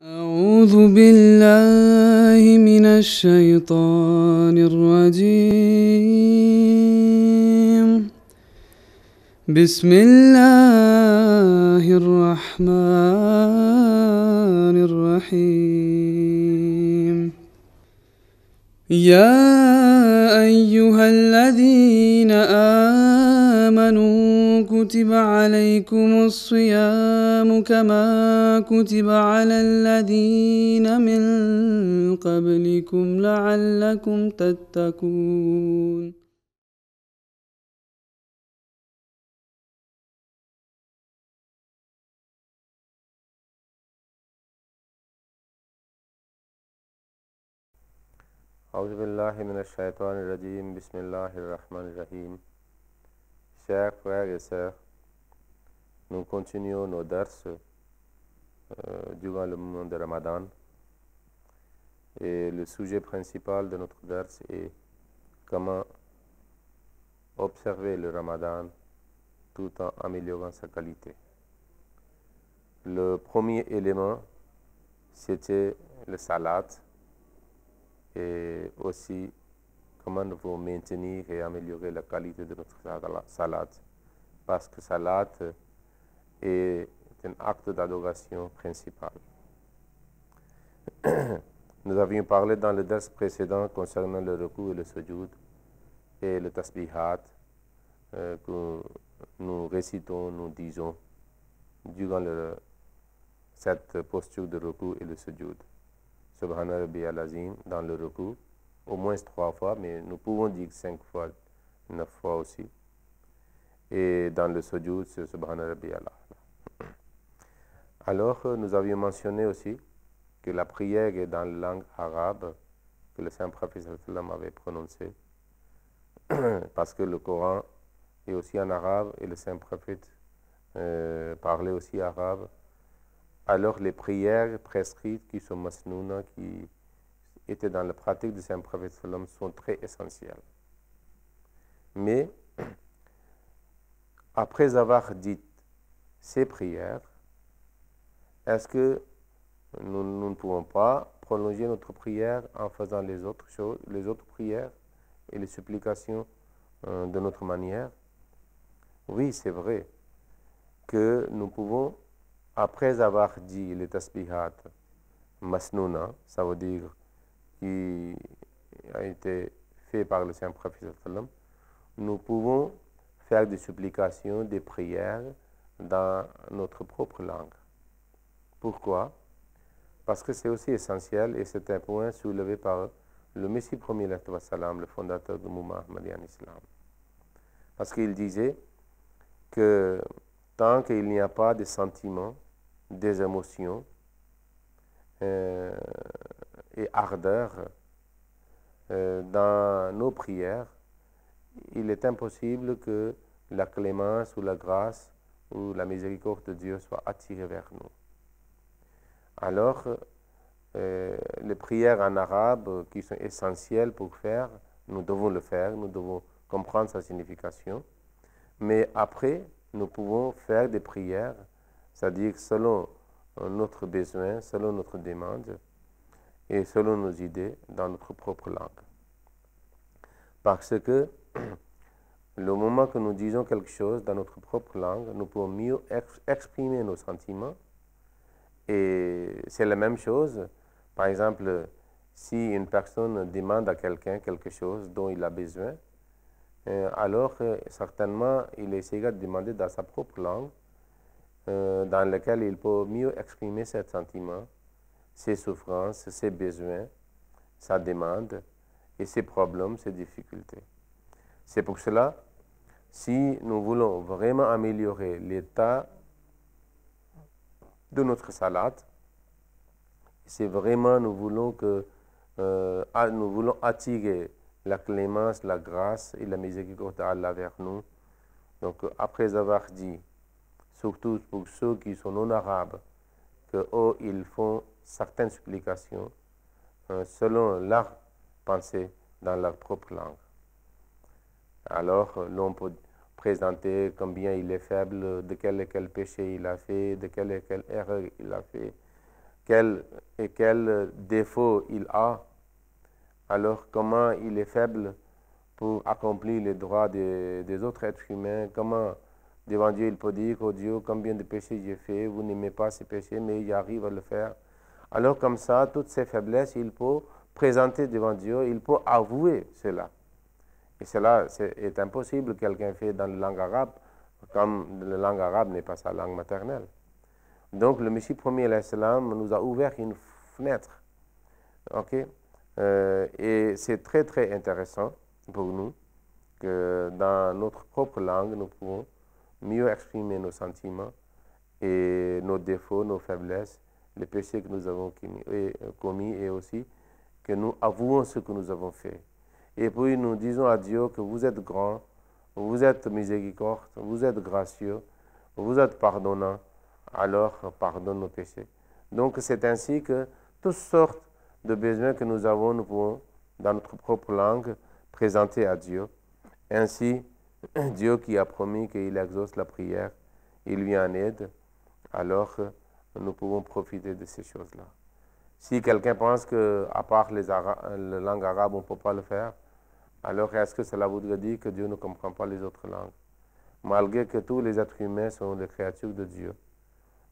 أعوذ بالله من الشيطان الرجيم. بسم الله الرحمن الرحيم. يا أيها الذين آمنوا كتب عليكم الصيام كما كتب على الذين من قبلكم لعلكم تتقون. أعوذ بالله من الشيطان الرجيم. بسم الله الرحمن الرحيم. Chers frères et sœurs, nous continuons nos dars durant le moment de Ramadan. Et le sujet principal de notre dars est comment observer le Ramadan tout en améliorant sa qualité. Le premier élément, c'était le salat et aussi comment nous pouvons maintenir et améliorer la qualité de notre salat. Parce que salat est un acte d'adoration principal. Nous avions parlé dans le dars précédent concernant le ruku et le sujoud et le tasbihat que nous récitons, nous disons durant cette posture de ruku et le sujoud. Subhana Rabbi al-Azim dans le ruku, au moins 3 fois, mais nous pouvons dire 5 fois, 9 fois aussi. Et dans le sujoud, c'est Subhana Rabbi al-A'la. Alors, nous avions mentionné aussi que la prière est dans la langue arabe que le Saint-Prophète avait prononcée, parce que le Coran est aussi en arabe et le Saint-Prophète parlait aussi arabe. Alors les prières prescrites qui sont masnouna, qui étaient dans la pratique du Saint-Prophète sont très essentielles. Mais après avoir dit ces prières, est-ce que nous ne pouvons pas prolonger notre prière en faisant les autres choses, les autres prières et les supplications de notre manière? Oui, c'est vrai que nous pouvons, après avoir dit les tasbihat masnouna, ça veut dire qui a été fait par le Saint-Prophète, nous pouvons faire des supplications, des prières dans notre propre langue. Pourquoi? Parce que c'est aussi essentiel et c'est un point soulevé par le Messie premier, le fondateur du mouvement Ahmadiyya en Islam. Parce qu'il disait que tant qu'il n'y a pas de sentiments, des émotions et ardeur dans nos prières, il est impossible que la clémence ou la grâce ou la miséricorde de Dieu soit attirée vers nous. Alors, les prières en arabe qui sont essentielles pour faire, nous devons le faire, nous devons comprendre sa signification. Mais après, nous pouvons faire des prières, c'est-à-dire selon notre besoin, selon notre demande et selon nos idées dans notre propre langue. Parce que le moment que nous disons quelque chose dans notre propre langue, nous pouvons mieux exprimer nos sentiments. Et c'est la même chose, par exemple, si une personne demande à quelqu'un quelque chose dont il a besoin, alors certainement il essaiera de demander dans sa propre langue, dans laquelle il peut mieux exprimer ses sentiments, ses souffrances, ses besoins, sa demande et ses problèmes, ses difficultés. C'est pour cela, si nous voulons vraiment améliorer l'état de notre salat, c'est vraiment nous voulons attirer la clémence, la grâce et la miséricorde d'Allah vers nous. Donc après avoir dit, surtout pour ceux qui sont non arabes, que ils font certaines supplications selon leur pensée dans leur propre langue. Alors l'on peut présenter combien il est faible, de quel péché il a fait, de quelle erreur il a fait, quel défaut il a, alors comment il est faible pour accomplir les droits des autres êtres humains, comment devant Dieu il peut dire, oh Dieu, combien de péchés j'ai fait, vous n'aimez pas ces péchés, mais il arrive à le faire. Alors comme ça, toutes ces faiblesses, il peut présenter devant Dieu, il peut avouer cela. Et cela est impossible, quelqu'un fait dans la langue arabe, comme la langue arabe n'est pas sa langue maternelle. Donc le Messie premier nous a ouvert une fenêtre. Ok? Et c'est très très intéressant pour nous que dans notre propre langue, nous pouvons mieux exprimer nos sentiments et nos défauts, nos faiblesses, les péchés que nous avons commis et aussi que nous avouons ce que nous avons fait. Et puis nous disons à Dieu que vous êtes grand, vous êtes miséricorde, vous êtes gracieux, vous êtes pardonnant, alors pardonne nos péchés. Donc c'est ainsi que toutes sortes de besoins que nous avons, nous pouvons, dans notre propre langue, présenter à Dieu. Ainsi, Dieu qui a promis qu'il exauce la prière, il vient en aide, alors nous pouvons profiter de ces choses-là. Si quelqu'un pense qu'à part la langue arabe, on ne peut pas le faire, alors est-ce que cela voudrait dire que Dieu ne comprend pas les autres langues? Malgré que tous les êtres humains sont des créatures de Dieu,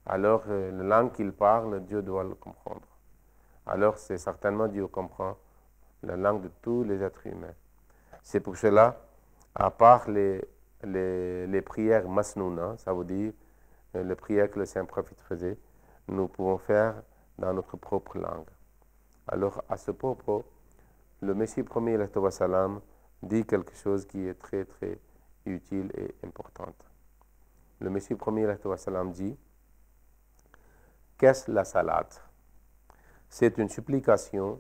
alors la langue qu'il parle, Dieu doit le comprendre. Alors c'est certainement Dieu comprend la langue de tous les êtres humains. C'est pour cela, à part les prières masnouna, ça veut dire les prières que le saint prophète faisait, nous pouvons faire dans notre propre langue. Alors à ce propos, le Messie premier salam dit quelque chose qui est très très utile et important. Le Messie premier salam dit: qu'est-ce la salat? C'est une supplication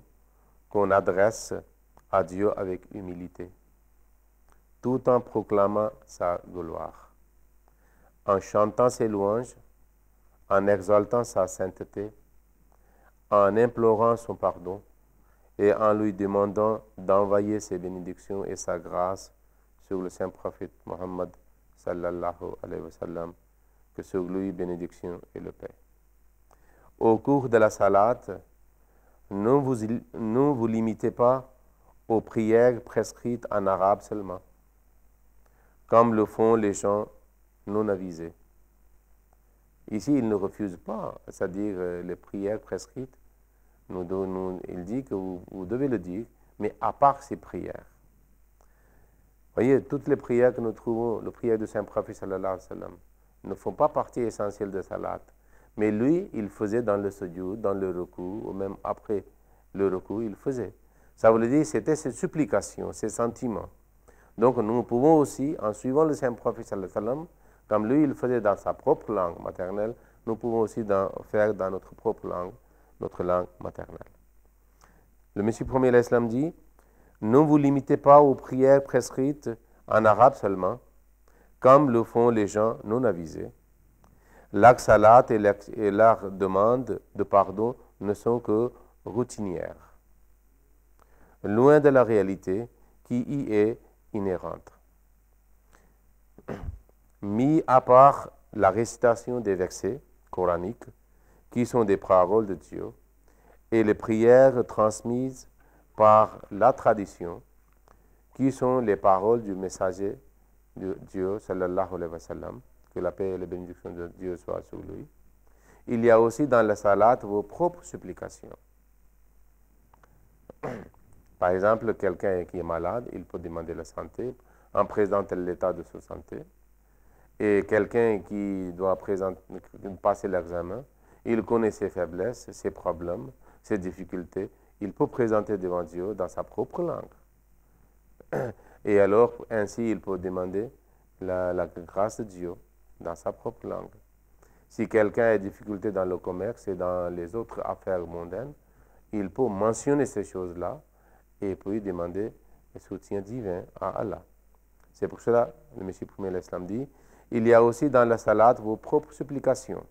qu'on adresse à Dieu avec humilité, tout en proclamant sa gloire, en chantant ses louanges, en exaltant sa sainteté, en implorant son pardon et en lui demandant d'envoyer ses bénédictions et sa grâce sur le saint prophète Mohammed sallallahu alayhi wa sallam, que sur lui bénédiction et le paix. Au cours de la salat, ne vous limitez pas aux prières prescrites en arabe seulement, comme le font les gens non avisés. Ici, il ne refuse pas, c'est-à-dire les prières prescrites. Il dit que vous devez le dire, mais à part ces prières. Voyez, toutes les prières que nous trouvons, les prières du Saint-Prophète sallallahu alayhi wa sallam, ne font pas partie essentielle de salat. Mais lui, il faisait dans le sujoud, dans le recours, ou même après le recours, il faisait. Ça veut dire, c'était ses supplications, ses sentiments. Donc nous pouvons aussi, en suivant le Saint-Prophète sallallahu alayhi wa sallam, comme lui, il faisait dans sa propre langue maternelle, nous pouvons aussi faire dans notre propre langue, notre langue maternelle. Le Messie premier l'Islam dit: ne vous limitez pas aux prières prescrites en arabe seulement, comme le font les gens non avisés. La salat et leur demande de pardon ne sont que routinières, loin de la réalité qui y est inhérente. Mis à part la récitation des versets coraniques, qui sont des paroles de Dieu, et les prières transmises par la tradition, qui sont les paroles du messager de Dieu, sallallahu alayhi wa sallam, que la paix et la bénédiction de Dieu soient sur lui. Il y a aussi dans la salat vos propres supplications. Par exemple, quelqu'un qui est malade, il peut demander la santé en présentant l'état de sa santé. Et quelqu'un qui doit passer l'examen, il connaît ses faiblesses, ses problèmes, ses difficultés. Il peut présenter devant Dieu dans sa propre langue. Et alors, ainsi, il peut demander la grâce de Dieu dans sa propre langue. Si quelqu'un a des difficultés dans le commerce et dans les autres affaires mondaines, il peut mentionner ces choses-là et puis demander le soutien divin à Allah. C'est pour cela que le Messie premier l'Islam dit: il y a aussi dans la salat vos propres supplications.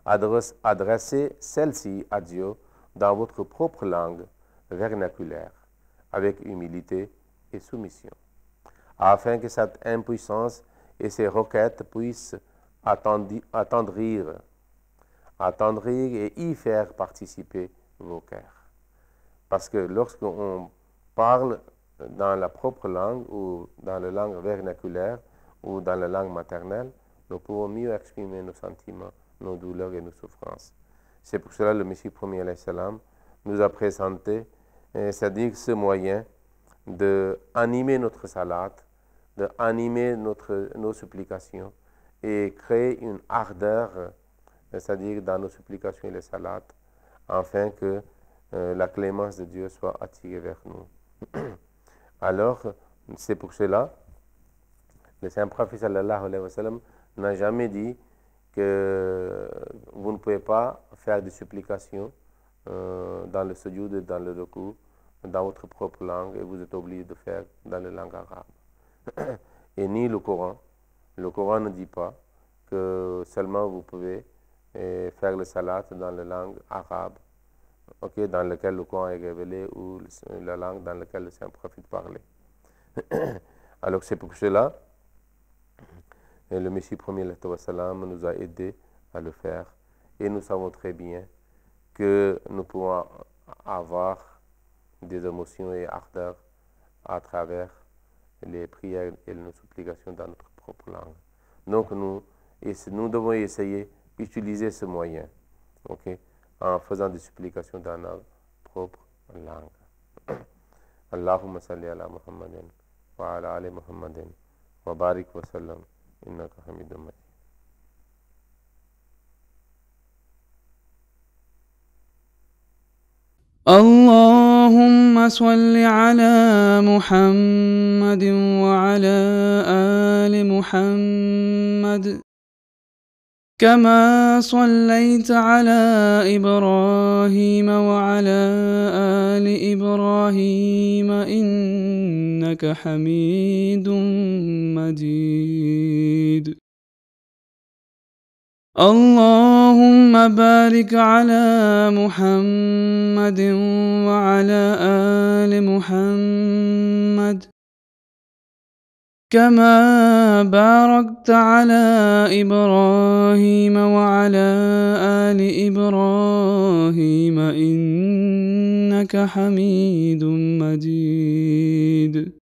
Adressez celles-ci à Dieu dans votre propre langue vernaculaire, avec humilité et soumission, afin que cette impuissance et ces requêtes puissent attendrir attendrir et y faire participer vos cœurs. Parce que lorsqu'on parle dans la propre langue ou dans la langue vernaculaire ou dans la langue maternelle, nous pouvons mieux exprimer nos sentiments, nos douleurs et nos souffrances. C'est pour cela que le Messie premier nous a présenté, c'est-à-dire ce moyen d'animer notre salade, d'animer nos supplications et créer une ardeur, c'est-à-dire dans nos supplications et les salades, afin que la clémence de Dieu soit attirée vers nous. Alors, c'est pour cela, le Saint-Prophète sallallahu alayhi wa sallam n'a jamais dit que vous ne pouvez pas faire des supplications dans le sujoud et dans le ruku, dans votre propre langue, et vous êtes obligé de faire dans la langue arabe. Et ni le Coran. Le Coran ne dit pas que seulement vous pouvez faire le salat dans la langue arabe, dans laquelle le Coran est révélé, ou la langue dans laquelle le Saint-Prophète parlait. Alors c'est pour cela que le Messie premier nous a aidés à le faire. Et nous savons très bien que nous pouvons avoir des émotions et ardeurs à travers les prières et nos supplications dans notre propre langue. Donc nous devons essayer d'utiliser ce moyen, en faisant des supplications dans notre propre langue. Allahumma salli ala Muhammadin wa ala ali Muhammadin wa barik wa sallam innaka hamidun majid. اللهم صل على محمد وعلى آل محمد كما صليت على إبراهيم وعلى آل إبراهيم إنك حميد مجيد. اللهم بارك على محمد وعلى آل محمد كما باركت على إبراهيم وعلى آل إبراهيم إنك حميد مجيد.